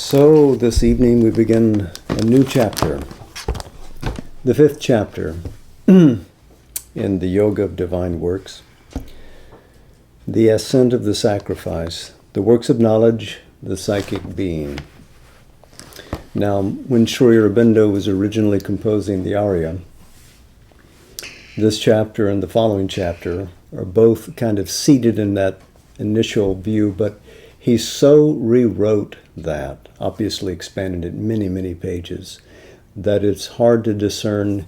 So this evening we begin a new chapter, the 5th chapter in the Yoga of Divine Works, the ascent of the sacrifice, the works of knowledge, the psychic being. Now, when Sri Aurobindo was originally composing the aria, this chapter and the following chapter are both kind of seated in that initial view, but he so rewrote that, obviously expanded it many, many pages, that it's hard to discern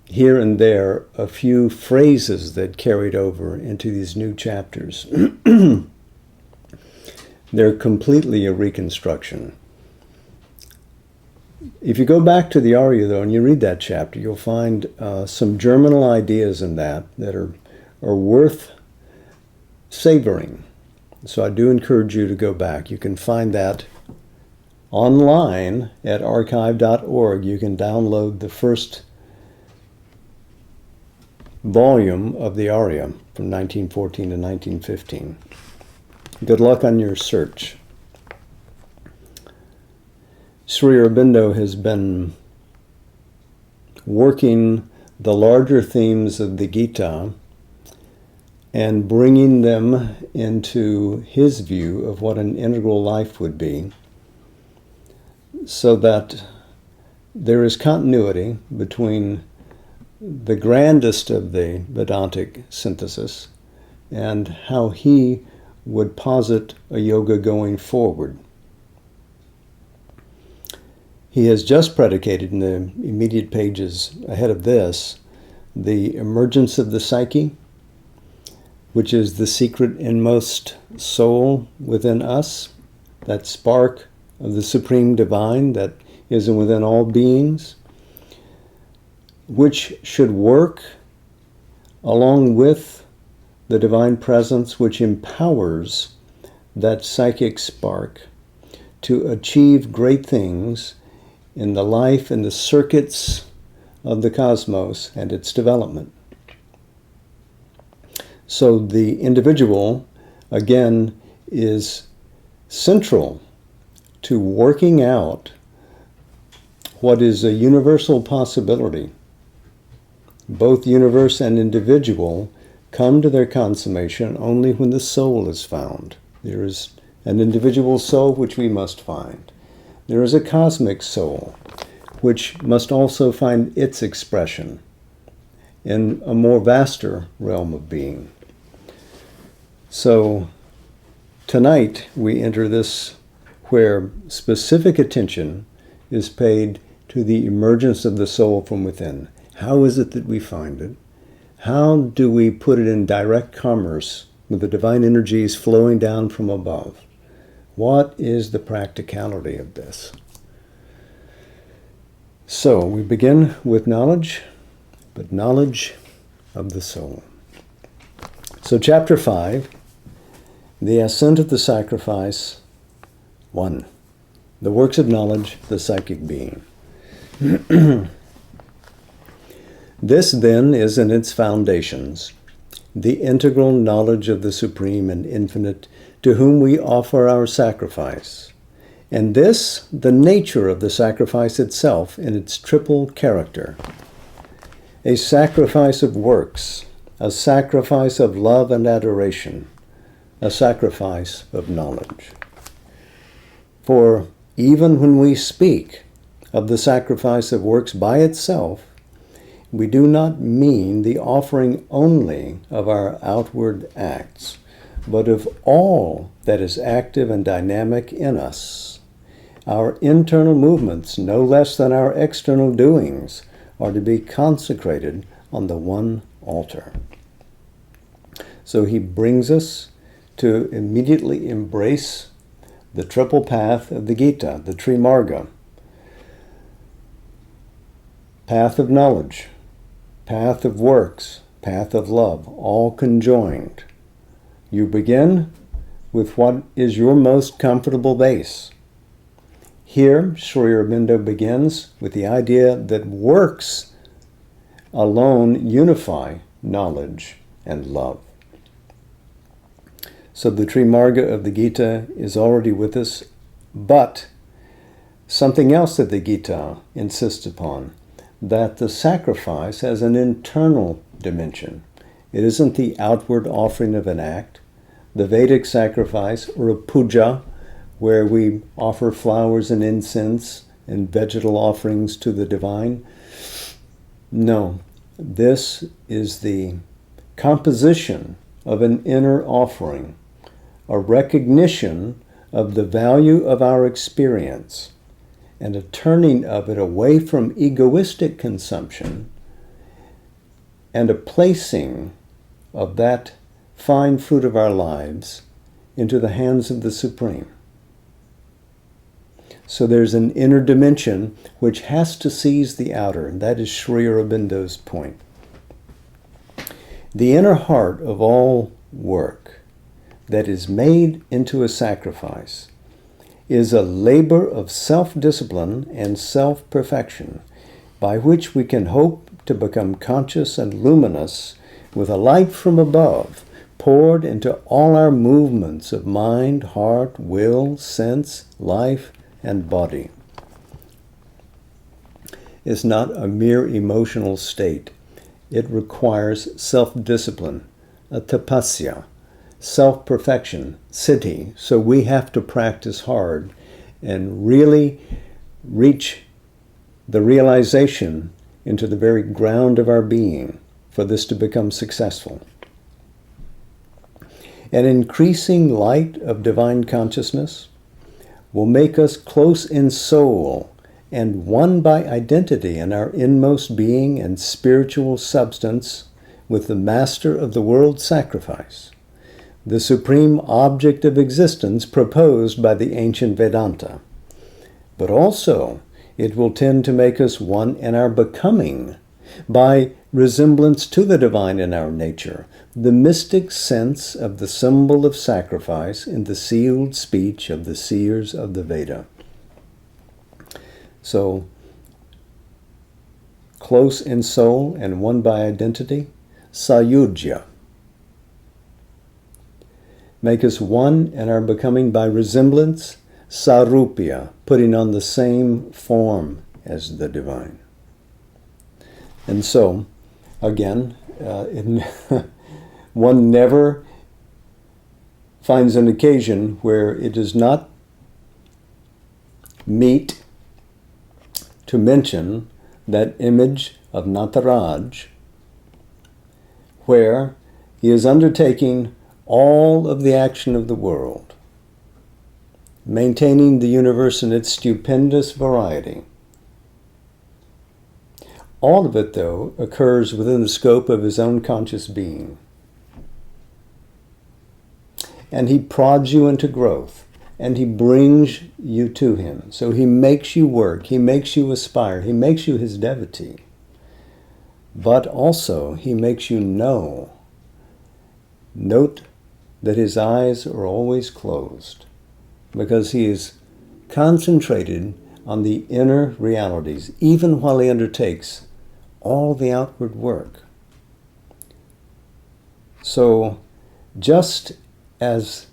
here and there a few phrases that carried over into these new chapters. They're completely a reconstruction. If you go back to the aria, though, and you read that chapter, you'll find some germinal ideas in that are worth savoring. So I do encourage you to go back. You can find that online at archive.org. You can download the first volume of the aria from 1914 to 1915. Good luck on your search. Sri Aurobindo has been working the larger themes of the Gita and bringing them into his view of what an integral life would be, so that there is continuity between the grandest of the Vedantic synthesis and how he would posit a yoga going forward. He has just predicated in the immediate pages ahead of this the emergence of the psyche, which is the secret inmost soul within us, that spark of the Supreme Divine that is within all beings, which should work along with the Divine Presence, which empowers that psychic spark to achieve great things in the life and the circuits of the cosmos and its development. So the individual, again, is central to working out what is a universal possibility. Both universe and individual come to their consummation only when the soul is found. There is an individual soul which we must find. There is a cosmic soul which must also find its expression in a more vaster realm of being. So tonight we enter this where specific attention is paid to the emergence of the soul from within. How is it that we find it? How do we put it in direct commerce with the divine energies flowing down from above? What is the practicality of this? So we begin with knowledge, but knowledge of the soul. So chapter 5, the ascent of the sacrifice, 1. The works of knowledge, the psychic being. This then is in its foundations, the integral knowledge of the Supreme and Infinite, to whom we offer our sacrifice. And this, the nature of the sacrifice itself in its triple character. A sacrifice of works, a sacrifice of love and adoration, a sacrifice of knowledge. For even when we speak of the sacrifice of works by itself, we do not mean the offering only of our outward acts, but of all that is active and dynamic in us. Our internal movements, no less than our external doings, are to be consecrated on the one altar. So he brings us to immediately embrace the triple path of the Gita, the Trimarga. Path of knowledge, path of works, path of love, all conjoined. You begin with what is your most comfortable base. Here, Sri Aurobindo begins with the idea that works alone unify knowledge and love. So the Trimarga of the Gita is already with us But something else that the Gita insists upon, that the sacrifice has an internal dimension. It isn't the outward offering of an act. The Vedic sacrifice, or a puja, where we offer flowers and incense and vegetal offerings to the divine. No, this is the composition of an inner offering, a recognition of the value of our experience, and a turning of it away from egoistic consumption and a placing of that fine fruit of our lives into the hands of the Supreme. So there's an inner dimension which has to seize the outer, and that is Sri Aurobindo's point. The inner heart of all work that is made into a sacrifice is a labor of self-discipline and self-perfection by which we can hope to become conscious and luminous with a light from above poured into all our movements of mind, heart, will, sense, life, and body. It's not a mere emotional state. It requires self-discipline, a tapasya, self-perfection, siddhi. So we have to practice hard and really reach the realization into the very ground of our being for this to become successful. An increasing light of divine consciousness will make us close in soul and one by identity in our inmost being and spiritual substance with the master of the world's sacrifice, the supreme object of existence proposed by the ancient Vedanta. But also, it will tend to make us one in our becoming by resemblance to the divine in our nature, the mystic sense of the symbol of sacrifice in the sealed speech of the seers of the Veda. So, close in soul and one by identity, sayujya. Make us one in our becoming by resemblance, sarupya, putting on the same form as the divine. And so, again, one never finds an occasion where it does not meet to mention that image of Nataraj, where he is undertaking all of the action of the world, maintaining the universe in its stupendous variety. All of it, though, occurs within the scope of his own conscious being. And he prods you into growth, and he brings you to him. So he makes you work, he makes you aspire, he makes you his devotee. But also, he makes you know. Note that his eyes are always closed, because he is concentrated on the inner realities, even while he undertakes all the outward work. So, just as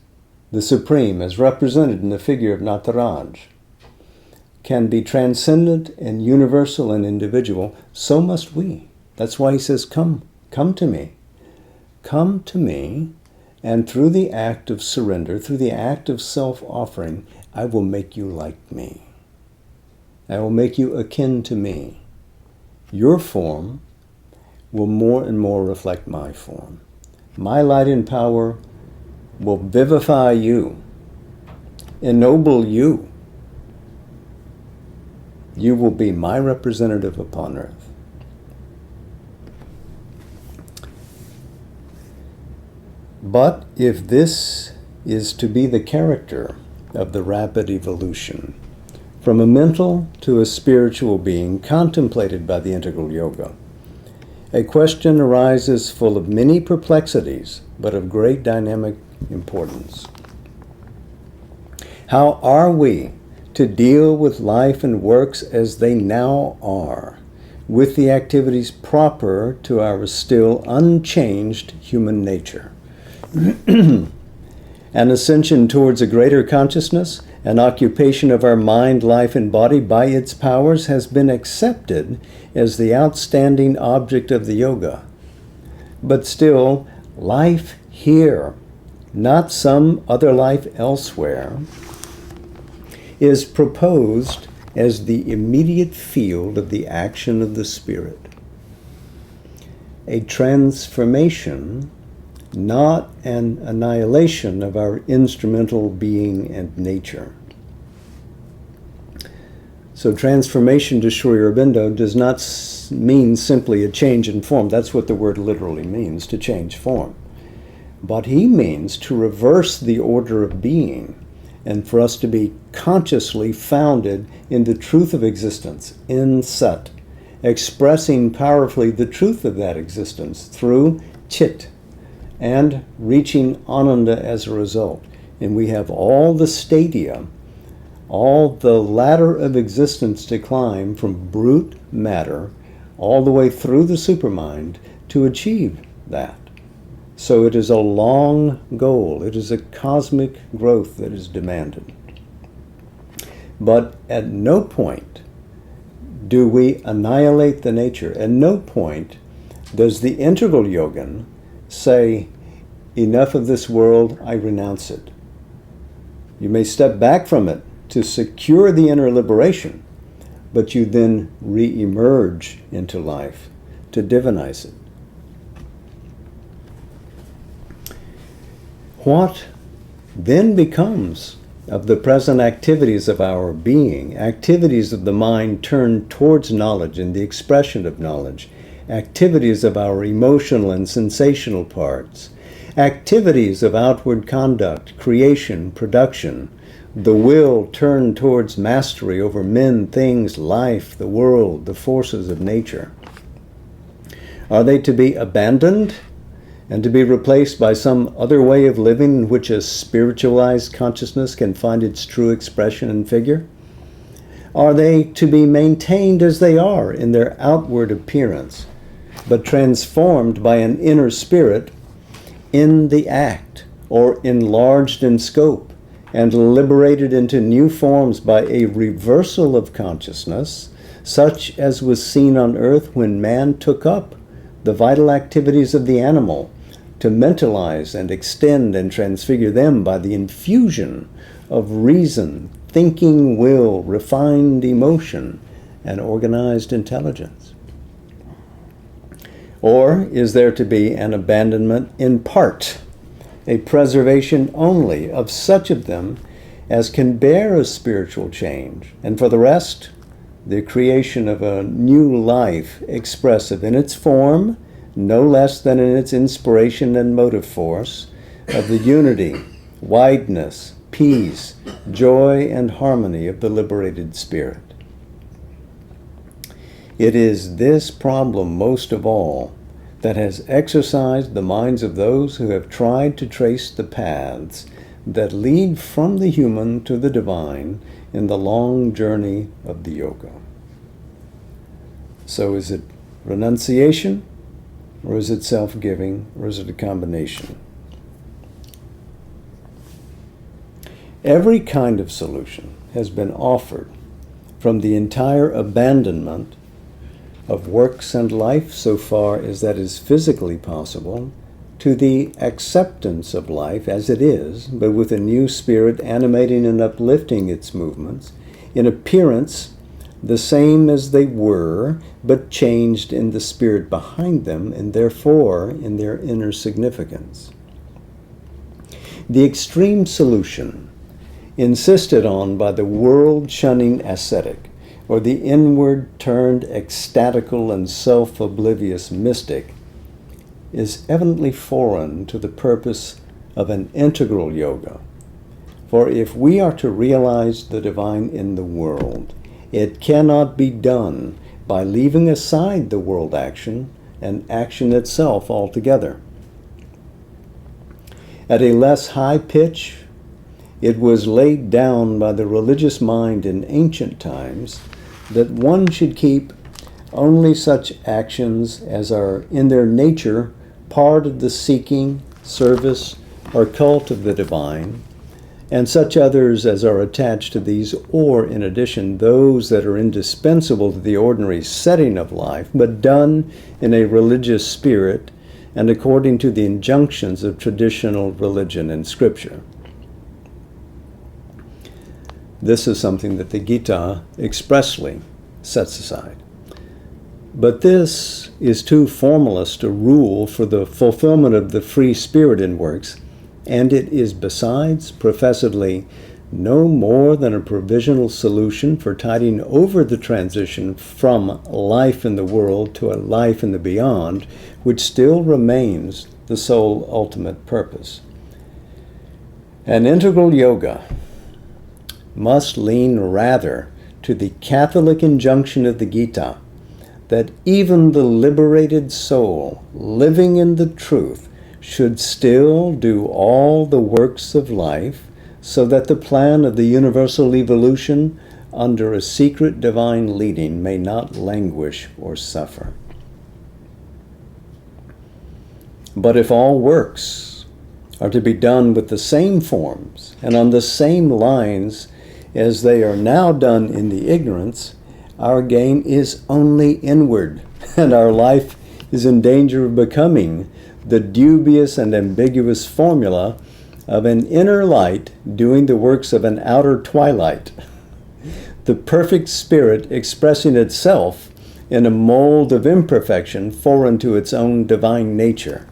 the Supreme, as represented in the figure of Nataraj, can be transcendent and universal and individual, so must we. That's why he says, come to me. Come to me, and through the act of surrender, through the act of self-offering, I will make you like me. I will make you akin to me. Your form will more and more reflect my form. My light and power will vivify you, ennoble you. You will be my representative upon earth. But if this is to be the character of the rapid evolution, from a mental to a spiritual being contemplated by the integral yoga, a question arises full of many perplexities, but of great dynamic importance. How are we to deal with life and works as they now are, with the activities proper to our still unchanged human nature? An ascension towards a greater consciousness An occupation of our mind, life, and body by its powers has been accepted as the outstanding object of the yoga. But still, life here, not some other life elsewhere, is proposed as the immediate field of the action of the spirit. A transformation, not an annihilation of our instrumental being and nature. So transformation to Sri Aurobindo does not mean simply a change in form. That's what the word literally means, to change form. But he means to reverse the order of being and for us to be consciously founded in the truth of existence, in Sat, expressing powerfully the truth of that existence through Chit, and reaching Ananda as a result. And we have all the stadia, all the ladder of existence to climb from brute matter all the way through the supermind to achieve that. So it is a long goal. It is a cosmic growth that is demanded. But at no point do we annihilate the nature. At no point does the integral yogin say, enough of this world, I renounce it. You may step back from it to secure the inner liberation, but you then re-emerge into life to divinize it. What then becomes of the present activities of our being, activities of the mind turned towards knowledge and the expression of knowledge, activities of our emotional and sensational parts, activities of outward conduct, creation, production, the will turned towards mastery over men, things, life, the world, the forces of nature? Are they to be abandoned and to be replaced by some other way of living in which a spiritualized consciousness can find its true expression and figure? Are they to be maintained as they are in their outward appearance, but transformed by an inner spirit in the act, or enlarged in scope, and liberated into new forms by a reversal of consciousness, such as was seen on earth when man took up the vital activities of the animal to mentalize and extend and transfigure them by the infusion of reason, thinking will, refined emotion, and organized intelligence? Or is there to be an abandonment in part, a preservation only of such of them as can bear a spiritual change, and for the rest, the creation of a new life expressive in its form, no less than in its inspiration and motive force, of the unity, wideness, peace, joy, and harmony of the liberated spirit? It is this problem, most of all, that has exercised the minds of those who have tried to trace the paths that lead from the human to the divine in the long journey of the yoga. So is it renunciation, or is it self-giving, or is it a combination? Every kind of solution has been offered, from the entire abandonment of works and life so far as that is physically possible, to the acceptance of life as it is, but with a new spirit animating and uplifting its movements, in appearance the same as they were, but changed in the spirit behind them, and therefore in their inner significance. The extreme solution, insisted on by the world-shunning ascetic, or the inward-turned ecstatical and self-oblivious mystic, is evidently foreign to the purpose of an integral yoga. For if we are to realize the divine in the world, it cannot be done by leaving aside the world action and action itself altogether. At a less high pitch, it was laid down by the religious mind in ancient times that one should keep only such actions as are in their nature part of the seeking, service, or cult of the divine, and such others as are attached to these, or in addition, those that are indispensable to the ordinary setting of life, but done in a religious spirit and according to the injunctions of traditional religion and scripture. This is something that the Gita expressly sets aside. But this is too formalist a rule for the fulfillment of the free spirit in works, and it is besides professedly no more than a provisional solution for tiding over the transition from life in the world to a life in the beyond, which still remains the sole ultimate purpose. An integral yoga must lean rather to the Catholic injunction of the Gita that even the liberated soul living in the truth should still do all the works of life, so that the plan of the universal evolution under a secret divine leading may not languish or suffer. But if all works are to be done with the same forms and on the same lines as they are now done in the ignorance, our gain is only inward, and our life is in danger of becoming the dubious and ambiguous formula of an inner light doing the works of an outer twilight, the perfect spirit expressing itself in a mold of imperfection foreign to its own divine nature.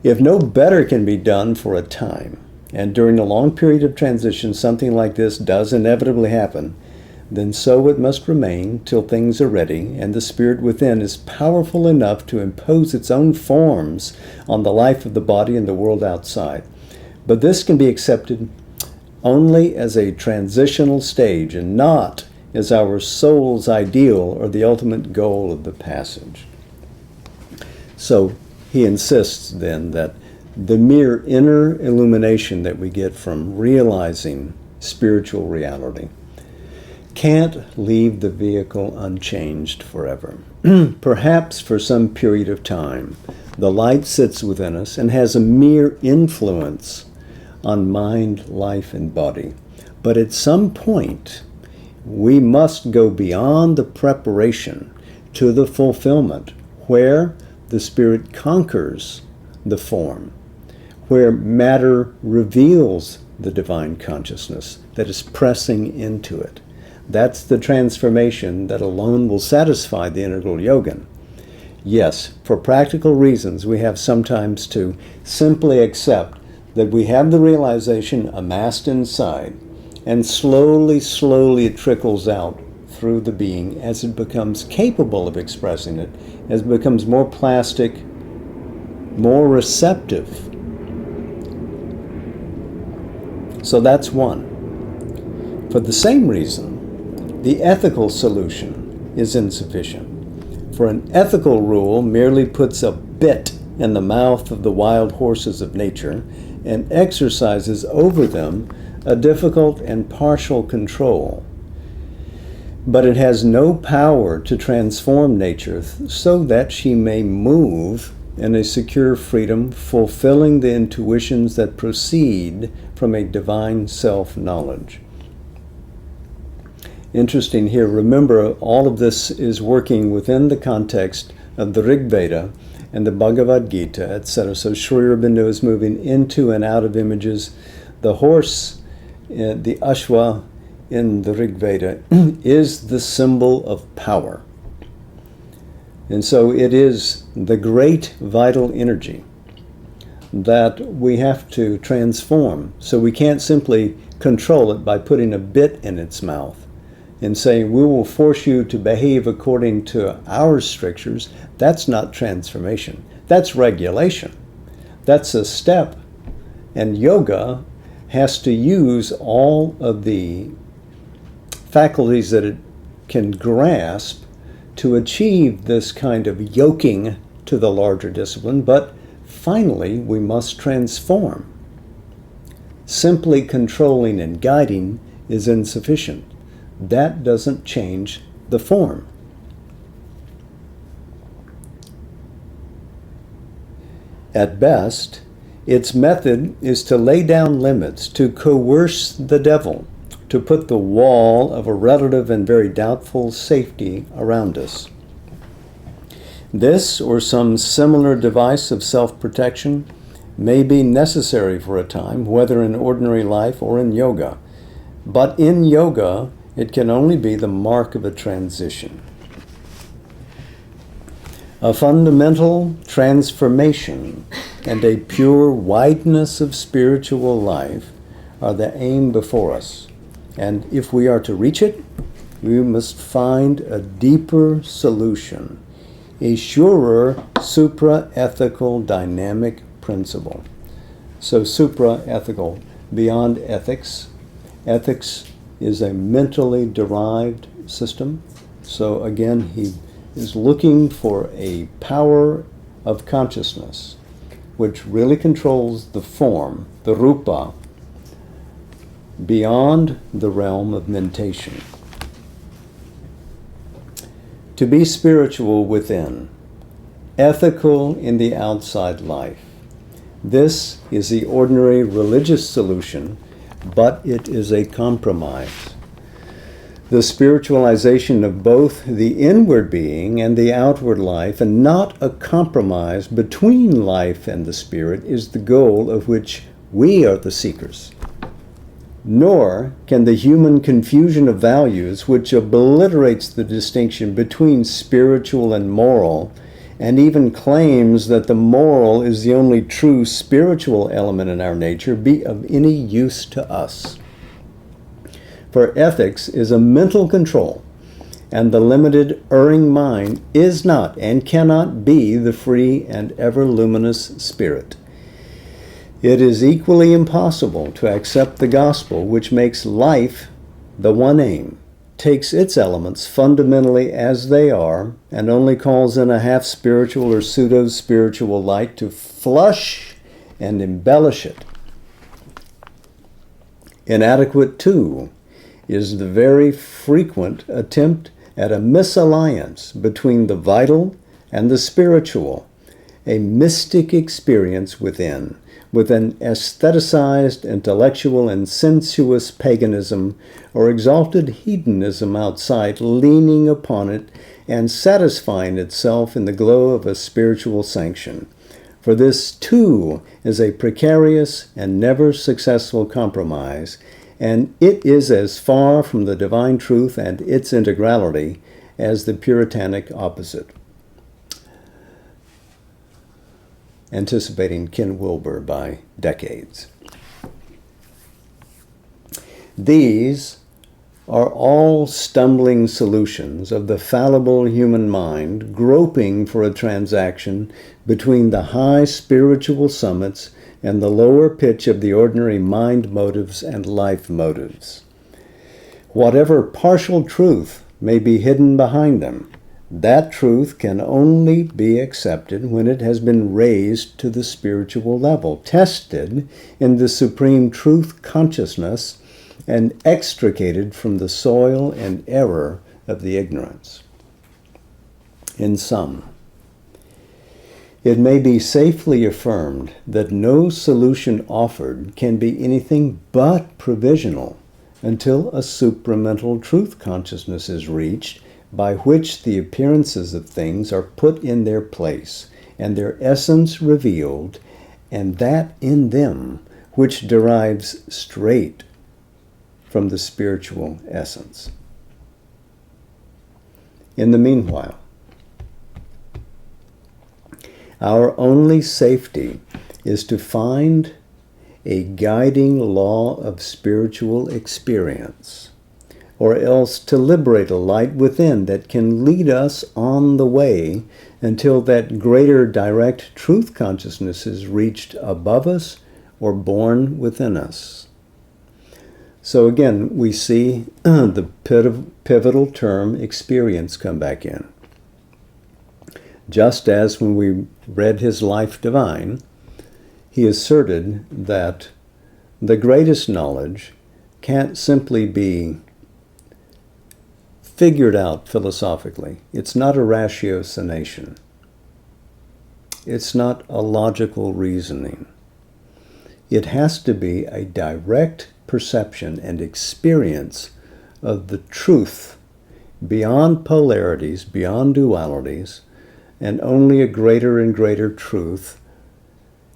If no better can be done for a time, and during a long period of transition something like this does inevitably happen, then so it must remain till things are ready and the spirit within is powerful enough to impose its own forms on the life of the body and the world outside. But this can be accepted only as a transitional stage and not as our soul's ideal or the ultimate goal of the passage. So he insists then that the mere inner illumination that we get from realizing spiritual reality can't leave the vehicle unchanged forever. Perhaps for some period of time, the light sits within us and has a mere influence on mind, life, and body. But at some point, we must go beyond the preparation to the fulfillment, where the spirit conquers the form, where matter reveals the divine consciousness that is pressing into it. That's the transformation that alone will satisfy the integral yogin. Yes, for practical reasons, we have sometimes to simply accept that we have the realization amassed inside, and slowly it trickles out through the being as it becomes capable of expressing it, as it becomes more plastic, more receptive. So that's one. For the same reason, the ethical solution is insufficient. For an ethical rule merely puts a bit in the mouth of the wild horses of nature and exercises over them a difficult and partial control. But it has no power to transform nature so that she may move in a secure freedom, fulfilling the intuitions that proceed from a divine self-knowledge. Interesting here, remember all of this is working within the context of the Rig Veda and the Bhagavad Gita, etc. So Sri Aurobindo is moving into and out of images. The horse, the Ashwa in the Rig Veda, is the symbol of power. And so it is the great vital energy that we have to transform. So we can't simply control it by putting a bit in its mouth and saying, we will force you to behave according to our strictures. That's not transformation. That's regulation. That's a step. And yoga has to use all of the faculties that it can grasp to achieve this kind of yoking to the larger discipline. But finally, we must transform. Simply controlling and guiding is insufficient. That doesn't change the form. At best, Its method is to lay down limits, to coerce the devil, to put the wall of a relative and very doubtful safety around us. This or some similar device of self-protection may be necessary for a time, whether in ordinary life or in yoga. But in yoga, it can only be the mark of a transition. A fundamental transformation and a pure wideness of spiritual life are the aim before us. And if we are to reach it, we must find a deeper solution, a surer supra-ethical dynamic principle. So supra-ethical, beyond ethics. Ethics is a mentally derived system. So again, he is looking for a power of consciousness which really controls the form, the rupa, beyond the realm of mentation. To be spiritual within, ethical in the outside life. This is the ordinary religious solution, but it is a compromise. The spiritualization of both the inward being and the outward life, and not a compromise between life and the spirit, is the goal of which we are the seekers. Nor can the human confusion of values, which obliterates the distinction between spiritual and moral, and even claims that the moral is the only true spiritual element in our nature, be of any use to us. For ethics is a mental control, and the limited, erring mind is not and cannot be the free and ever-luminous spirit. It is equally impossible to accept the gospel, which makes life the one aim, takes its elements fundamentally as they are, and only calls in a half-spiritual or pseudo-spiritual light to flush and embellish it. Inadequate, too, is the very frequent attempt at a misalliance between the vital and the spiritual, a mystic experience within, with an aestheticized intellectual and sensuous paganism or exalted hedonism outside, leaning upon it and satisfying itself in the glow of a spiritual sanction. For this, too, is a precarious and never successful compromise, and it is as far from the divine truth and its integrality as the Puritanic opposite. Anticipating Ken Wilber by decades. These are all stumbling solutions of the fallible human mind groping for a transaction between the high spiritual summits and the lower pitch of the ordinary mind motives and life motives. Whatever partial truth may be hidden behind them, that truth can only be accepted when it has been raised to the spiritual level, tested in the supreme truth consciousness, and extricated from the soil and error of the ignorance. In sum, it may be safely affirmed that no solution offered can be anything but provisional until a supramental truth consciousness is reached, by which the appearances of things are put in their place and their essence revealed, and that in them which derives straight from the spiritual essence. In the meanwhile, our only safety is to find a guiding law of spiritual experience, or else to liberate a light within that can lead us on the way until that greater direct truth consciousness is reached above us or born within us. So again, we see the pivotal term experience come back in. Just as when we read his Life Divine, he asserted that the greatest knowledge can't simply be figured out philosophically. It's not a ratiocination. It's not a logical reasoning. It has to be a direct perception and experience of the truth beyond polarities, beyond dualities, and only a greater and greater truth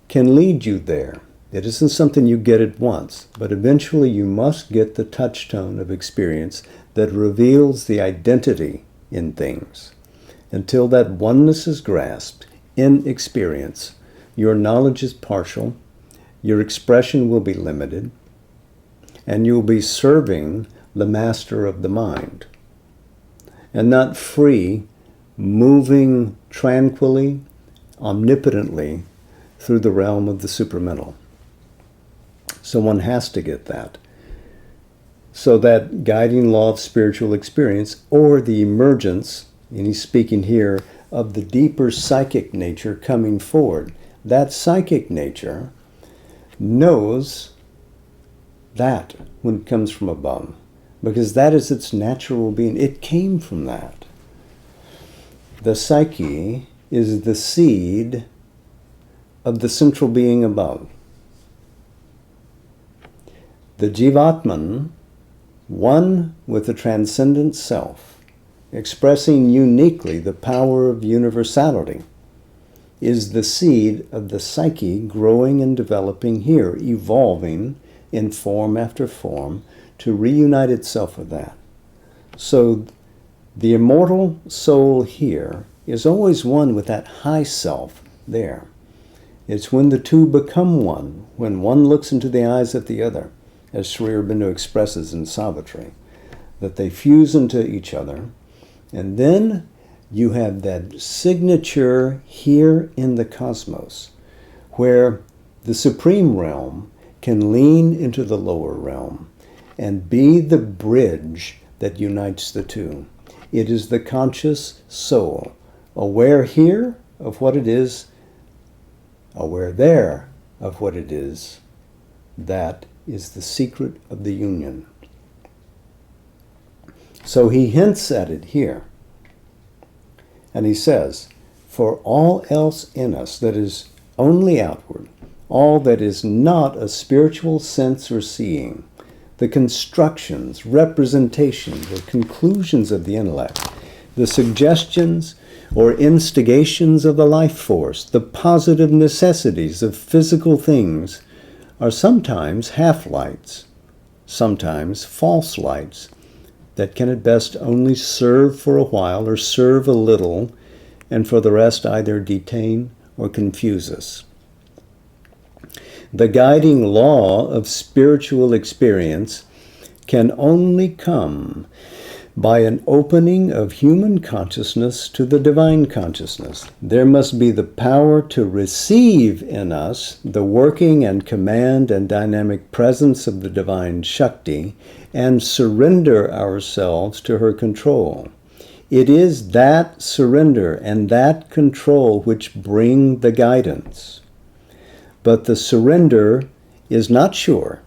can lead you there. It isn't something you get at once, but eventually you must get the touchstone of experience that reveals the identity in things. Until that oneness is grasped in experience, your knowledge is partial, your expression will be limited, and you'll be serving the master of the mind, and not free, moving tranquilly, omnipotently through the realm of the supramental. So one has to get that. So that guiding law of spiritual experience, or the emergence, and he's speaking here of the deeper psychic nature coming forward. That psychic nature knows that when it comes from above, because that is its natural being. It came from that. The psyche is the seed of the central being above. The Jivatman, one with the transcendent self, expressing uniquely the power of universality, is the seed of the psyche growing and developing here, evolving in form after form to reunite itself with that. So the immortal soul here is always one with that high self there. It's when the two become one, when one looks into the eyes of the other, as Sri Aurobindo expresses in Savitri, that they fuse into each other, and then you have that signature here in the cosmos, where the supreme realm can lean into the lower realm and be the bridge that unites the two. It is the conscious soul, aware here of what it is, aware there of what it is. That is the secret of the union. So he hints at it here. And he says, for all else in us that is only outward, all that is not a spiritual sense or seeing, the constructions, representations, or conclusions of the intellect, the suggestions or instigations of the life force, the positive necessities of physical things, are sometimes half-lights, sometimes false lights, that can at best only serve for a while or serve a little, and for the rest either detain or confuse us. The guiding law of spiritual experience can only come by an opening of human consciousness to the divine consciousness. There must be the power to receive in us the working and command and dynamic presence of the divine Shakti and surrender ourselves to her control. It is that surrender and that control which bring the guidance. But the surrender is not sure.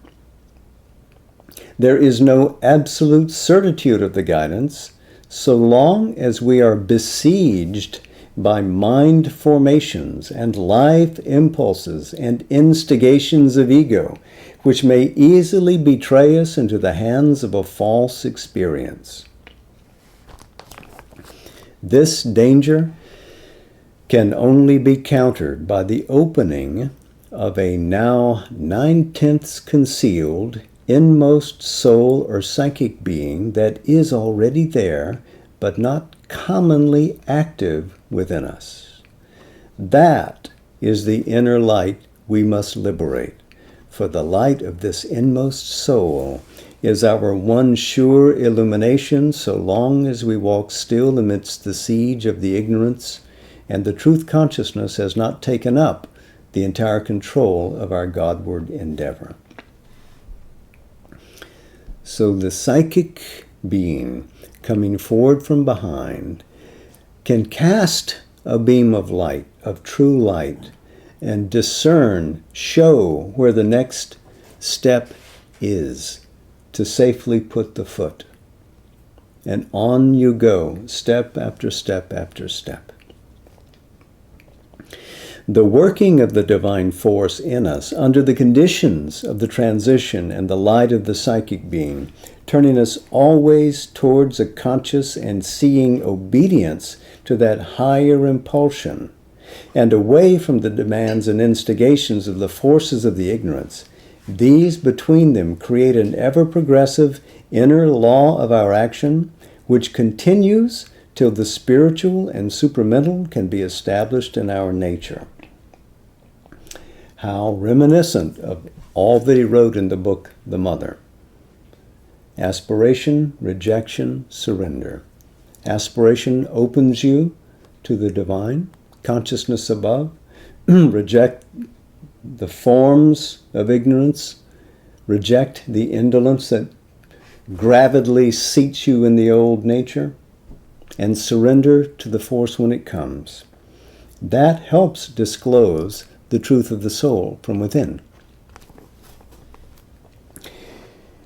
There is no absolute certitude of the guidance so long as we are besieged by mind formations and life impulses and instigations of ego, which may easily betray us into the hands of a false experience. This danger can only be countered by the opening of a now 9/10 concealed inmost soul or psychic being that is already there, but not commonly active within us. That is the inner light we must liberate, for the light of this inmost soul is our one sure illumination so long as we walk still amidst the siege of the ignorance, and the truth consciousness has not taken up the entire control of our Godward endeavor. So the psychic being coming forward from behind can cast a beam of light, of true light, and discern, show where the next step is to safely put the foot. And on you go, step after step after step. The working of the divine force in us under the conditions of the transition and the light of the psychic being, turning us always towards a conscious and seeing obedience to that higher impulsion, and away from the demands and instigations of the forces of the ignorance. These between them create an ever-progressive inner law of our action, which continues till the spiritual and supramental can be established in our nature. How reminiscent of all that he wrote in the book, The Mother. Aspiration, rejection, surrender. Aspiration opens you to the divine, consciousness above. Reject the forms of ignorance. Reject the indolence that gravidly seats you in the old nature. And surrender to the force when it comes. That helps disclose the truth of the soul from within.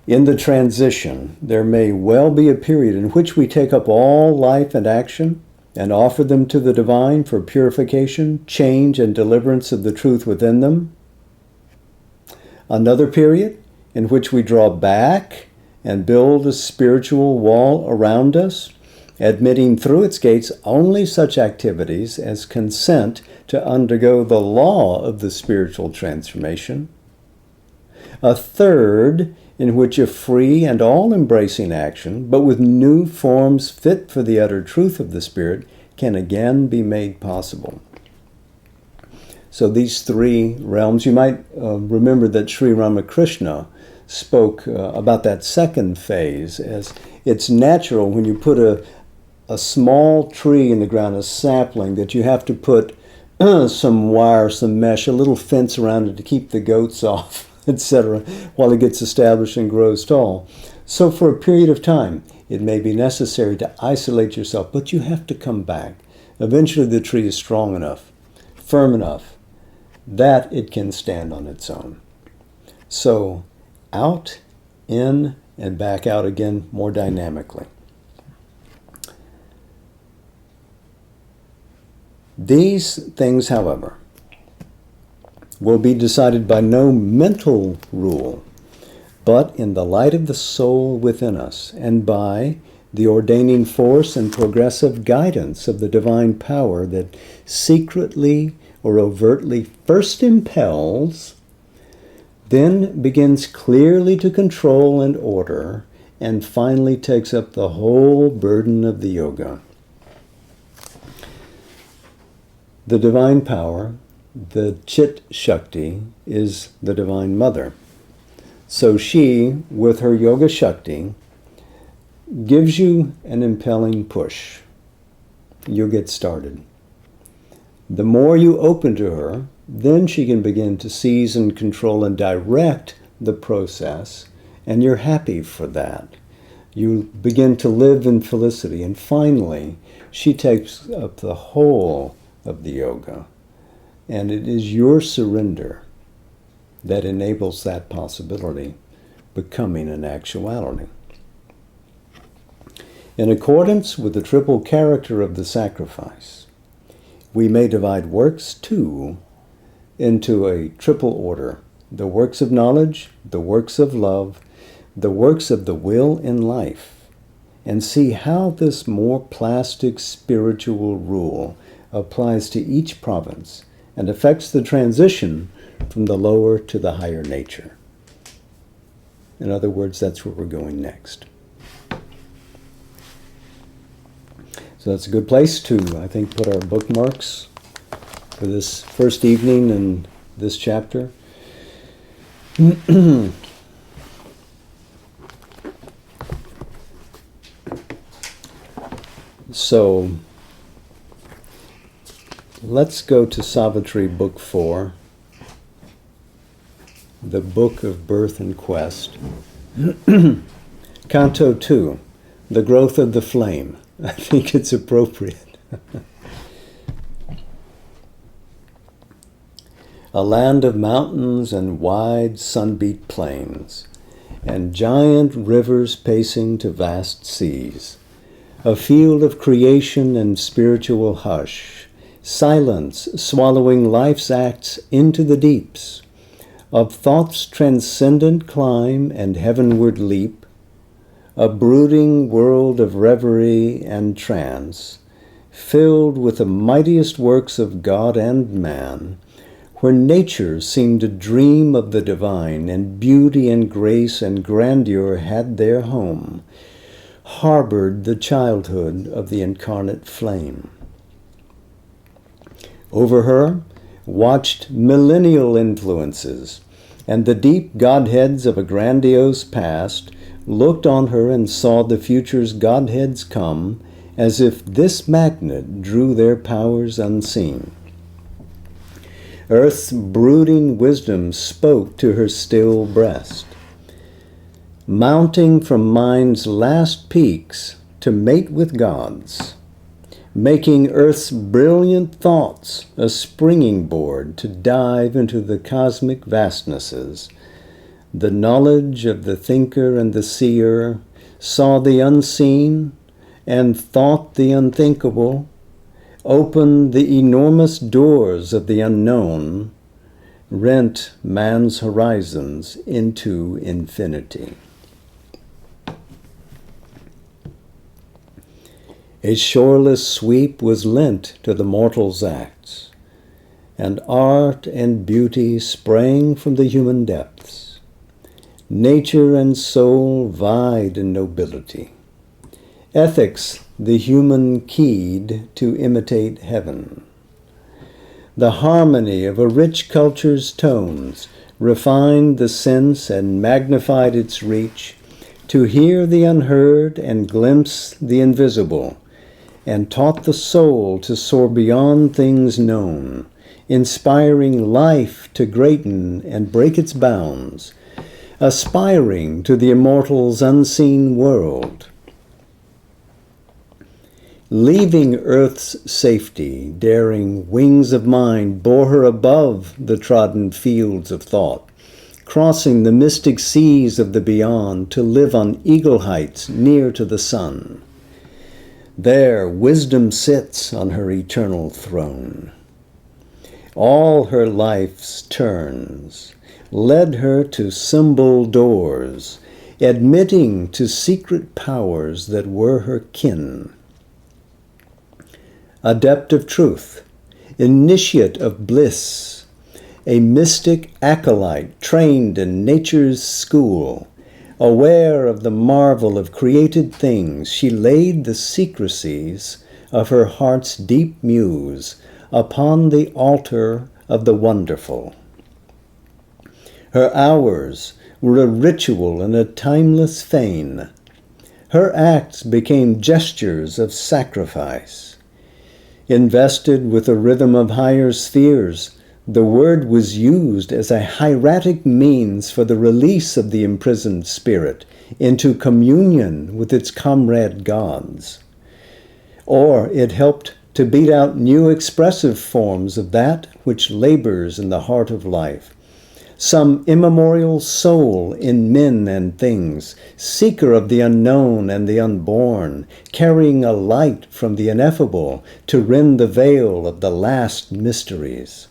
In the transition, there may well be a period in which we take up all life and action and offer them to the divine for purification, change, and deliverance of the truth within them. Another period in which we draw back and build a spiritual wall around us, admitting through its gates only such activities as consent to undergo the law of the spiritual transformation. A third in which a free and all-embracing action, but with new forms fit for the utter truth of the Spirit, can again be made possible. So these three realms, you might remember that Sri Ramakrishna spoke about that second phase as it's natural when you put a small tree in the ground, a sapling, that you have to put some wire, some mesh, a little fence around it to keep the goats off, etc., while it gets established and grows tall. So for a period of time, it may be necessary to isolate yourself, but you have to come back. Eventually the tree is strong enough, firm enough, that it can stand on its own. So out, in, and back out again more dynamically. These things, however, will be decided by no mental rule, but in the light of the soul within us, and by the ordaining force and progressive guidance of the divine power that secretly or overtly first impels, then begins clearly to control and order, and finally takes up the whole burden of the yoga. The divine power, the Chit Shakti, is the Divine Mother. So she, with her Yoga Shakti, gives you an impelling push. You'll get started. The more you open to her, then she can begin to seize and control and direct the process, and you're happy for that. You begin to live in felicity, and finally, she takes up the whole of the yoga. And it is your surrender that enables that possibility becoming an actuality. In accordance with the triple character of the sacrifice, we may divide works too into a triple order: the works of knowledge, the works of love, the works of the will in life, and see how this more plastic spiritual rule applies to each province and affects the transition from the lower to the higher nature. In other words, that's where we're going next. So that's a good place to, I think, put our bookmarks for this first evening in this chapter. So let's go to Savitri, Book 4, the Book of Birth and Quest. Canto 2, The Growth of the Flame. I think it's appropriate. A land of mountains and wide sun-beat plains, and giant rivers pacing to vast seas. A field of creation and spiritual hush, silence swallowing life's acts into the deeps, of thought's transcendent climb and heavenward leap, a brooding world of reverie and trance, filled with the mightiest works of God and man, where nature seemed to dream of the divine, and beauty and grace and grandeur had their home, harbored the childhood of the incarnate flame. Over her watched millennial influences, and the deep Godheads of a grandiose past looked on her and saw the future's Godheads come, as if this magnet drew their powers unseen. Earth's brooding wisdom spoke to her still breast, mounting from mind's last peaks to mate with God's, making Earth's brilliant thoughts a springing board to dive into the cosmic vastnesses. The knowledge of the thinker and the seer saw the unseen and thought the unthinkable, opened the enormous doors of the unknown, rent man's horizons into infinity. A shoreless sweep was lent to the mortal's acts, and art and beauty sprang from the human depths. Nature and soul vied in nobility. Ethics the human keyed to imitate heaven. The harmony of a rich culture's tones refined the sense and magnified its reach to hear the unheard and glimpse the invisible, and taught the soul to soar beyond things known, inspiring life to greaten and break its bounds, aspiring to the immortal's unseen world. Leaving Earth's safety, daring wings of mind bore her above the trodden fields of thought, crossing the mystic seas of the beyond to live on eagle heights near to the sun. There wisdom sits on her eternal throne. All her life's turns led her to symbol doors, admitting to secret powers that were her kin. Adept of truth, initiate of bliss, a mystic acolyte trained in nature's school, aware of the marvel of created things, she laid the secrecies of her heart's deep muse upon the altar of the wonderful. Her hours were a ritual and a timeless fane. Her acts became gestures of sacrifice. Invested with the rhythm of higher spheres, the word was used as a hieratic means for the release of the imprisoned spirit into communion with its comrade gods. Or it helped to beat out new expressive forms of that which labors in the heart of life. Some immemorial soul in men and things, seeker of the unknown and the unborn, carrying a light from the ineffable to rend the veil of the last mysteries.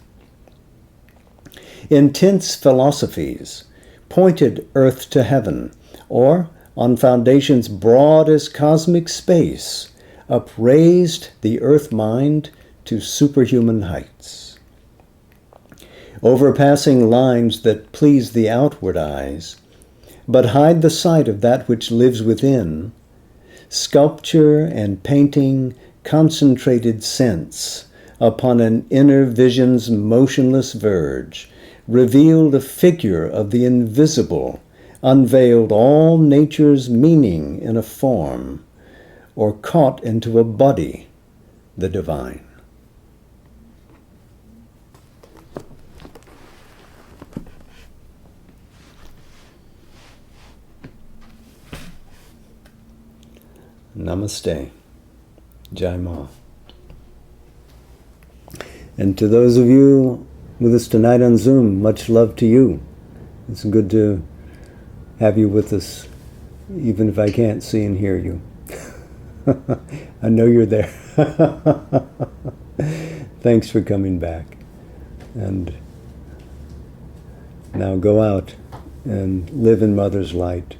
Intense philosophies pointed earth to heaven, or, on foundations broad as cosmic space, upraised the earth mind to superhuman heights. Overpassing lines that please the outward eyes, but hide the sight of that which lives within, sculpture and painting concentrated sense upon an inner vision's motionless verge, revealed a figure of the invisible, unveiled all nature's meaning in a form, or caught into a body, the divine. Namaste. Jai Ma. And to those of you with us tonight on Zoom, much love to you. It's good to have you with us, even if I can't see and hear you. I know you're there. Thanks for coming back. And now go out and live in Mother's light.